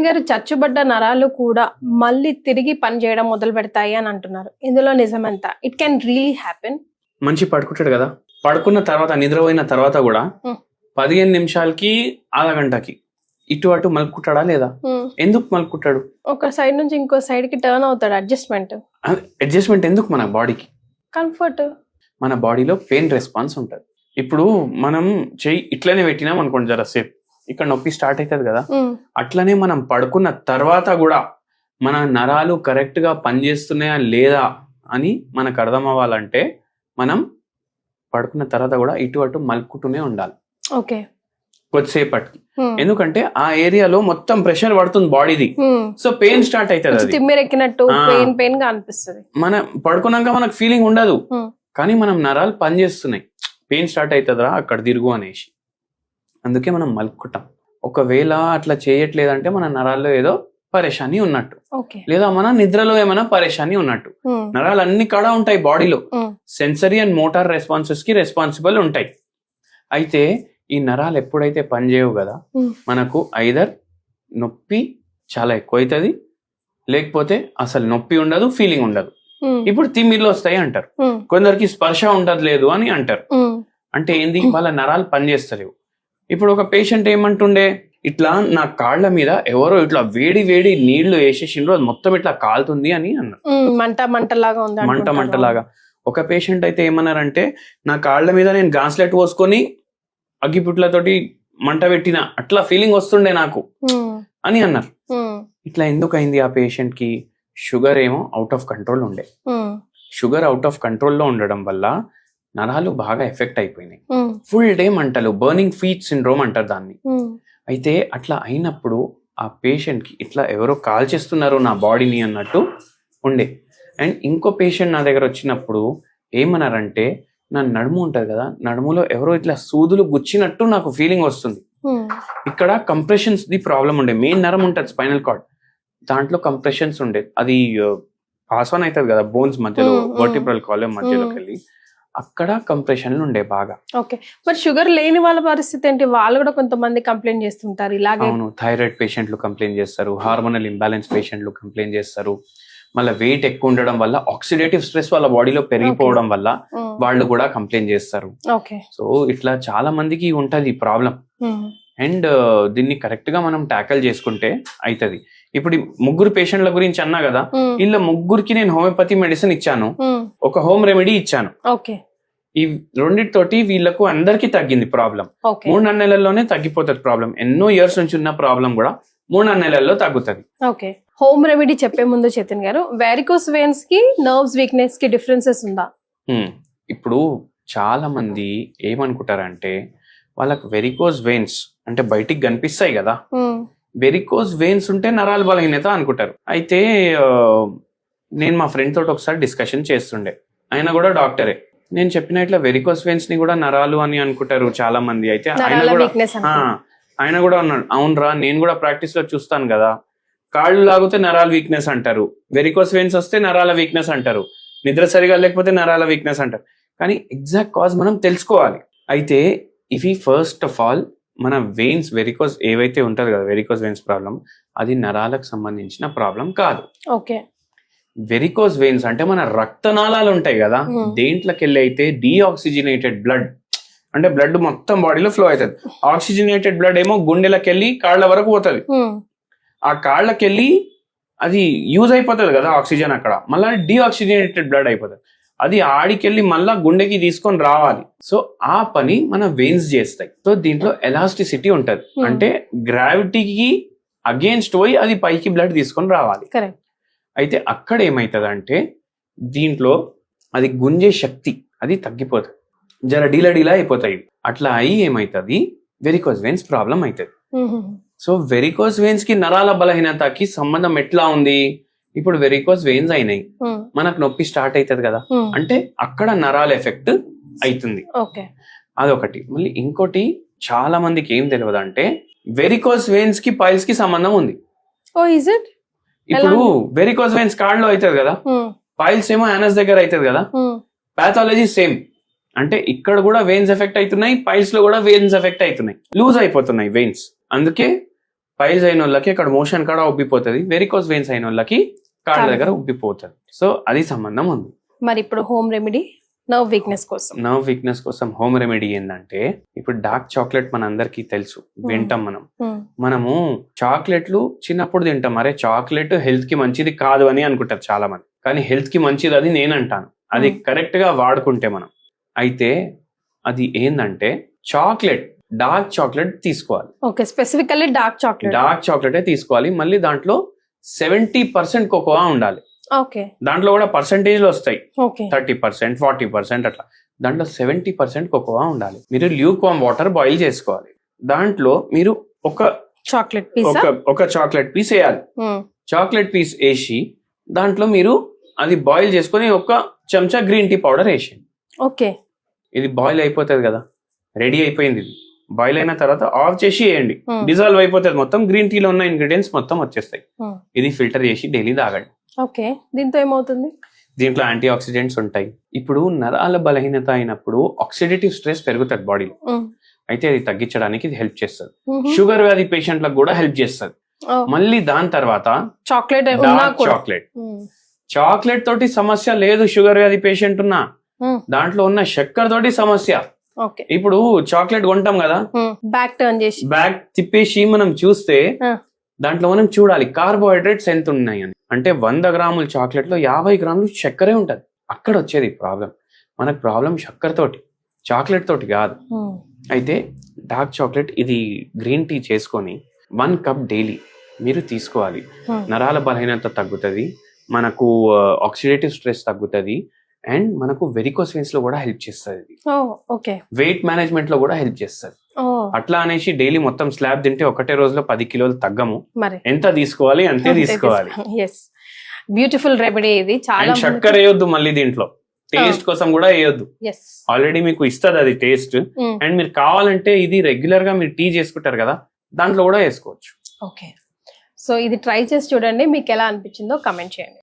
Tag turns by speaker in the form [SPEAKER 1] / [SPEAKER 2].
[SPEAKER 1] గారు చచ్చుబడ్డ నరాలు కూడా మళ్ళీ తిరిగి పనిచేయడం మొదలు పెడతాయి అని అంటున్నారు. ఇందులో నిజమెంత? It can really happen.
[SPEAKER 2] మంచి పడుకుంటాడు కదా, పడుకున్న తర్వాత నిద్రపోయిన తర్వాత కూడా 15 నిమిషాలకి అర గంటకి ఇటు అటు మలుపుకుంటాడా లేదా? ఎందుకు మలుపుకుంటాడు?
[SPEAKER 1] ఒక సైడ్ నుంచి ఇంకో సైడ్ కి టర్న్ అవుతాడు.
[SPEAKER 2] అడ్జస్ట్మెంట్ ఎందుకు? మన బాడీకి
[SPEAKER 1] కంఫర్ట్.
[SPEAKER 2] మన బాడీలో పెయిన్ రెస్పాన్స్ ఉంటుంది. ఇప్పుడు మనం చెయ్యి ఇట్లనే పెట్టినాం అనుకోండి, జరసేపు ఇక్కడ నొప్పి స్టార్ట్ అవుతుంది కదా, అట్లనే మనం పడుకున్న తర్వాత కూడా మన నరాలు కరెక్ట్ గా పనిచేస్తున్నాయా లేదా అని మనకు అర్థం అవ్వాలంటే మనం పడుకున్న తర్వాత కూడా ఇటు అటు మలుపుకుంటూనే ఉండాలి.
[SPEAKER 1] ఓకే,
[SPEAKER 2] కొద్దిసేపటికి. ఎందుకంటే ఆ ఏరియాలో మొత్తం ప్రెషర్ పడుతుంది బాడీది, సో పెయిన్ స్టార్ట్ అవుతుంది.
[SPEAKER 1] తిమ్మిరెక్కినట్టు పెయిన్ గా అనిపిస్తుంది.
[SPEAKER 2] మనం పడుకున్నాక మనకు ఫీలింగ్ ఉండదు, కానీ మనం నరాలు పనిచేస్తున్నాయి, పెయిన్ స్టార్ట్ అవుతుందిరా అక్కడ తిరుగు అనేసి. అందుకే మనం మలుపుకుంటాం. ఒకవేళ అట్లా చేయట్లేదంటే మన నరాల్లో ఏదో పరేషాని ఉన్నట్టు, లేదా మన నిద్రలో ఏమైనా పరేషాని ఉన్నట్టు. నరాలు అన్ని కాడ ఉంటాయి బాడీలో, సెన్సరీ అండ్ మోటార్ రెస్పాన్సెస్ కి రెస్పాన్సిబుల్ ఉంటాయి. అయితే ఈ నరాలు ఎప్పుడైతే పనిచేయవు కదా, మనకు ఐదర్ నొప్పి చాలా ఎక్కువ అవుతుంది, లేకపోతే అసలు నొప్పి ఉండదు, ఫీలింగ్ ఉండదు. ఇప్పుడు తిమ్మిర్లు వస్తాయి అంటారు, కొందరికి స్పర్శ ఉండదు లేదు అని అంటారు. అంటే ఏంది? వాళ్ళ నరాలు పనిచేస్తలేవు. ఇప్పుడు ఒక పేషెంట్ ఏమంటుండే, ఇట్లా నా కాళ్ళ మీద ఎవరో ఇట్లా వేడి వేడి నీళ్లు వేసేసిండ్రు, అది మొత్తం ఇట్లా కాలుతుంది అని అన్నారు. మంటలాగా. ఒక పేషెంట్ అయితే ఏమన్నారంటే, నా కాళ్ళ మీద నేను గాన్స్లెట్ పోసుకొని అగ్గిపుట్లతోటి మంట పెట్టిన అట్లా ఫీలింగ్ వస్తుండే నాకు అని అన్నారు. ఇట్లా ఎందుకు అయింది? ఆ పేషెంట్ కి షుగర్ ఏమో అవుట్ ఆఫ్ కంట్రోల్ ఉండే. షుగర్ అవుట్ ఆఫ్ కంట్రోల్లో ఉండడం వల్ల నరాలు బాగా ఎఫెక్ట్ అయిపోయినాయి. ఫుల్ డే మంటలు, బర్నింగ్ ఫీట్ సిండ్రోమ్ అంటారు దాన్ని. అయితే అట్లా అయినప్పుడు ఆ పేషెంట్ కి ఇట్లా ఎవరో కాల్ చేస్తున్నారు నా బాడీని అన్నట్టు ఉండే. అండ్ ఇంకో పేషెంట్ నా దగ్గర వచ్చినప్పుడు ఏమన్నారంటే, నా నడుము ఉంటది కదా, నడుములో ఎవరో ఇట్లా సూదులు గుచ్చినట్టు నాకు ఫీలింగ్ వస్తుంది. ఇక్కడ కంప్రెషన్స్ ది ప్రాబ్లం ఉండే. మెయిన్ నరం ఉంటుంది స్పైనల్ కార్డ్, దాంట్లో కంప్రెషన్స్ ఉండే. అది పాస్ ఆన్ అవుతుంది కదా బోన్స్ మధ్యలో, వర్టిబ్రల్ కాలమ్ మధ్యలోకి వెళ్ళి అక్కడ కంప్రెషన్లు ఉండే బాగా.
[SPEAKER 1] ఓకే, మరి షుగర్ లేని వాళ్ళ పరిస్థితి ఏంటి? వాళ్ళు కూడా కొంతమంది కంప్లైంట్ చేస్తుంటారు ఇలాగే.
[SPEAKER 2] అవును, థైరాయిడ్ పేషెంట్లు కంప్లైంట్ చేస్తారు, హార్మోనల్ ఇంబ్యాలెన్స్ పేషెంట్లు కంప్లైంట్ చేస్తారు. మళ్ళీ వెయిట్ ఎక్కువ ఉండడం వల్ల, ఆక్సిడేటివ్ స్ట్రెస్ వాళ్ళ బాడీలో పెరిగిపోవడం వల్ల వాళ్ళు కూడా కంప్లైంట్ చేస్తారు. సో ఇట్లా చాలా మందికి ఉంటది ఈ ప్రాబ్లం. అండ్ దీన్ని కరెక్ట్ గా మనం ట్యాకల్ చేసుకుంటే అవుతుంది. ఇప్పుడు ముగ్గురు పేషెంట్ల గురించి అన్నా కదా, వీళ్ళ ముగ్గురికి నేను హోమియోపతి మెడిసిన్ ఇచ్చాను, ఒక హోమ్ రెమెడీ ఇచ్చాను. ఈ రెండింటితోటి వీళ్ళకు అందరికి తగ్గింది ప్రాబ్లం. 3-4 నెలల్లోనే తగ్గిపోతుంది ప్రాబ్లం. ఎన్నో ఇయర్స్ నుంచి ఉన్న ప్రాబ్లం కూడా 3-4 నెలల్లో తగ్గుతుంది.
[SPEAKER 1] ఓకే, హోమ్ రెమెడీ చెప్పే ముందు చైతన్ గారు, వెరికోస్ వెయిన్స్ కి నర్వ్స్ వీక్నెస్ కి డిఫరెన్సెస్ ఉందా?
[SPEAKER 2] ఇప్పుడు చాలా మంది ఏమనుకుంటారంటే, వాళ్ళకు వెరికోస్ వెయిన్స్ అంటే బయటికి కనిపిస్తాయి కదా, వెరికోస్ వెయిన్స్ ఉంటే నరాల బలహీనత అనుకుంటారు. అయితే నేను మా ఫ్రెండ్ తోటి ఒకసారి డిస్కషన్ చేస్తుండే, ఆయన కూడా డాక్టరే. నేను చెప్పిన ఇట్లా వెరికోస్ వెయిన్స్ ని కూడా నరాలు అని అనుకుంటారు చాలా మంది. అయితే ఆయన కూడా అన్నాడు, అవునరా నేను కూడా ప్రాక్టీస్ లో చూస్తాను కదా, కాళ్ళు లాగితే నరాల వీక్నెస్ అంటారు, వెరికోస్ వెయిన్స్ వస్తే నరాల వీక్నెస్ అంటారు, నిద్ర సరిగా లేకపోతే నరాల వీక్నెస్ అంటారు. కానీ ఎగ్జాక్ట్ కాజ్ మనం తెలుసుకోవాలి. అయితే ఇవి ఫస్ట్ ఆఫ్ ఆల్ మన వెయిన్స్, వెరికోస్ ఏవైతే ఉంటది కదా, వెరికోస్ వెయిన్స్ ప్రాబ్లం, అది నరాలకు సంబంధించిన ప్రాబ్లం కాదు.
[SPEAKER 1] ఓకే,
[SPEAKER 2] వెరికోస్ వెయిన్స్ అంటే మన రక్తనాళాలు ఉంటాయి కదా, దేంట్లోకి వెళ్ళి అయితే డీఆక్సిజనేటెడ్ బ్లడ్ అంటే బ్లడ్ మొత్తం బాడీలో ఫ్లో అవుతుంది. ఆక్సిజనేటెడ్ బ్లడ్ ఏమో గుండెలకు వెళ్ళి కాళ్ళ వరకు పోతుంది. ఆ కాళ్ళకి వెళ్ళి అది యూజ్ అయిపోతుంది కదా ఆక్సిజన్, అక్కడ మళ్ళీ డీఆక్సిజనేటెడ్ బ్లడ్ అయిపోతుంది. అది ఆడికెళ్ళి మళ్ళా గుండెకి తీసుకొని రావాలి. సో ఆ పని మన వెయిన్స్ చేస్తాయి. సో దీంట్లో ఎలాస్టిసిటీ ఉంటది, అంటే గ్రావిటీకి అగేన్స్ట్ పోయి అది పైకి బ్లడ్ తీసుకొని రావాలి. అయితే అక్కడ ఏమైతుంది అంటే, దీంట్లో అది గుంజే శక్తి అది తగ్గిపోతుంది, జర డీలా అయిపోతాయి. అట్లా అయ్యి ఏమైతుంది, వెరికోస్ వెయిన్స్ ప్రాబ్లం అవుతుంది. సో వెరికోస్ వెయిన్స్ కి నరాల బలహీనతకి సంబంధం ఎట్లా ఉంది? ఇప్పుడు వెరికోస్ వెయిన్స్ అయినాయి, మనకు నొప్పి స్టార్ట్ అవుతుంది కదా, అంటే అక్కడ నరాల ఎఫెక్ట్ అవుతుంది. అదొకటి. మళ్ళీ ఇంకోటి చాలా మందికి ఏం తెలియదు అంటే, వెరికోస్ వెయిన్స్ కి పైల్స్ కి సంబంధం ఉంది. ఇప్పుడు వెరికోస్ వెయిన్స్ కాళ్ళలో అవుతుంది కదా, పైల్స్ ఏమో యానస్ దగ్గర అవుతుంది కదా, పాథాలజీ సేమ్. అంటే ఇక్కడ కూడా వెయిన్స్ ఎఫెక్ట్ అవుతున్నాయి, పైల్స్ లో కూడా వెయిన్స్ ఎఫెక్ట్ అవుతున్నాయి, లూజ్ అయిపోతున్నాయి వెయిన్స్. అందుకే పైల్స్ అయిన వాళ్ళకి అక్కడ మోషన్ కాడ ఉబ్బిపోతుంది, వెరికోస్ వెయిన్స్ అయిన వాళ్ళకి కాళ్ళ దగ్గర ఉబ్బిపోతుంది. సో అది సంబంధం ఉంది.
[SPEAKER 1] మరి ఇప్పుడు హోమ్ రెమెడీ నర్వ్ వీక్నెస్ కోసం.
[SPEAKER 2] నర్వ్ వీక్నెస్ కోసం హోమ్ రెమెడీ ఏంటంటే, ఇప్పుడు డార్క్ చాక్లెట్ మన అందరికి తెలుసు, వింటాం మనము చాక్లెట్లు చిన్నప్పుడు తింటాం, అరే చాక్లెట్ హెల్త్ కి మంచిది కాదు అని అనుకుంటారు చాలా మంది, కానీ హెల్త్ కి మంచిది అది నేను అంటాను. అది కరెక్ట్ గా వాడుకుంటే మనం. అయితే అది ఏంటంటే చాక్లెట్, డార్క్ చాక్లెట్ తీసుకోవాలి.
[SPEAKER 1] ఓకే, స్పెసిఫికల్లీ డార్క్
[SPEAKER 2] చాక్లెటే తీసుకోవాలి. మళ్ళీ దాంట్లో 70% కోకోవా ఉండాలి.
[SPEAKER 1] ఓకే,
[SPEAKER 2] దాంట్లో కూడా పర్సంటేజ్లు వస్తాయి,
[SPEAKER 1] ఓకే
[SPEAKER 2] 30%, 40% అట్లా. దాంట్లో 70% కోకోవా ఉండాలి. మీరు ల్యూక్ వామ్ వాటర్ బాయిల్ చేసుకోవాలి. దాంట్లో మీరు ఒక
[SPEAKER 1] చాక్లెట్ పీస్
[SPEAKER 2] చాక్లెట్ పీస్ వేయాలి. చాక్లెట్ పీస్ వేసి దాంట్లో మీరు అది బాయిల్ చేసుకొని ఒక చెంచా గ్రీన్ టీ పౌడర్ వేసేయండి.
[SPEAKER 1] ఓకే,
[SPEAKER 2] ఇది బాయిల్ అయిపోతుంది కదా, రెడీ అయిపోయింది. ఇది బాయిల్ అయిన తర్వాత ఆఫ్ చేసి వేయండి, డిజాల్వ్ అయిపోతుంది మొత్తం, గ్రీన్ టీలో ఉన్న ఇంగ్రీడియంట్స్ మొత్తం వచ్చేస్తాయి. ఇది ఫిల్టర్ చేసి డైలీ తాగండి.
[SPEAKER 1] ఓకే, దీంతో ఏమవుతుంది?
[SPEAKER 2] దీంట్లో యాంటీ ఆక్సిడెంట్స్ ఉంటాయి. ఇప్పుడు నరాల బలహీనత అయినప్పుడు ఆక్సిడేటివ్ స్ట్రెస్ పెరుగుతుంది బాడీలో, అయితే అది తగ్గించడానికి ఇది హెల్ప్ చేస్తుంది. షుగర్ వ్యాధి పేషెంట్లకు కూడా హెల్ప్ చేస్తుంది. మళ్ళీ దాని తర్వాత చాక్లెట్ తోటి సమస్య లేదు, షుగర్ వ్యాధి పేషెంట్ ఉన్నా దాంట్లో ఉన్న చక్కెర తోటి సమస్య. ఇప్పుడు చాక్లెట్ కొంటాం కదా, బ్యాక్ తిప్పేసి మనం చూస్తే దాంట్లో మనం చూడాలి కార్బోహైడ్రేట్స్ ఎంత ఉన్నాయి అని. అంటే 100 గ్రాముల చాక్లెట్ లో 50 గ్రాములు చక్కెరే ఉంటది. అక్కడ వచ్చేది ప్రాబ్లం. మనకు ప్రాబ్లం చక్కెర తోటి, చాక్లెట్ తోటి కాదు. అయితే డార్క్ చాక్లెట్ ఇది గ్రీన్ టీ చేసుకొని 1 కప్ డైలీ మీరు తీసుకోవాలి. నరాల బలహీనత తగ్గుతుంది, మనకు ఆక్సిడేటివ్ స్ట్రెస్ తగ్గుతుంది, అండ్ మనకు వెరికోస్ వెయిన్స్ లో కూడా హెల్ప్ చేస్తుంది. వెయిట్ మేనేజ్మెంట్ లో కూడా హెల్ప్ చేస్తుంది. అట్లా అనేసి డైలీ మొత్తం స్లాబ్ తింటే ఒకటే రోజులో 10 కిలోలు తగ్గము. ఎంత తీసుకోవాలి అంతే తీసుకోవాలి.
[SPEAKER 1] బ్యూటిఫుల్ రెమెడీ ఇది. చాలా
[SPEAKER 2] చక్కెర వేయొద్దు, మళ్ళీ దీంట్లో టేస్ట్ కోసం కూడా వేయొద్దు. ఆల్రెడీ మీకు ఇస్తుంది అది టేస్ట్. అండ్ మీరు కావాలంటే ఇది రెగ్యులర్ గా మీరు టీ చేసుకుంటారు కదా, దాంట్లో కూడా వేసుకోవచ్చు.
[SPEAKER 1] ఓకే, సో ఇది ట్రై చేసి చూడండి, మీకు ఎలా అనిపించిందో కమెంట్ చేయండి.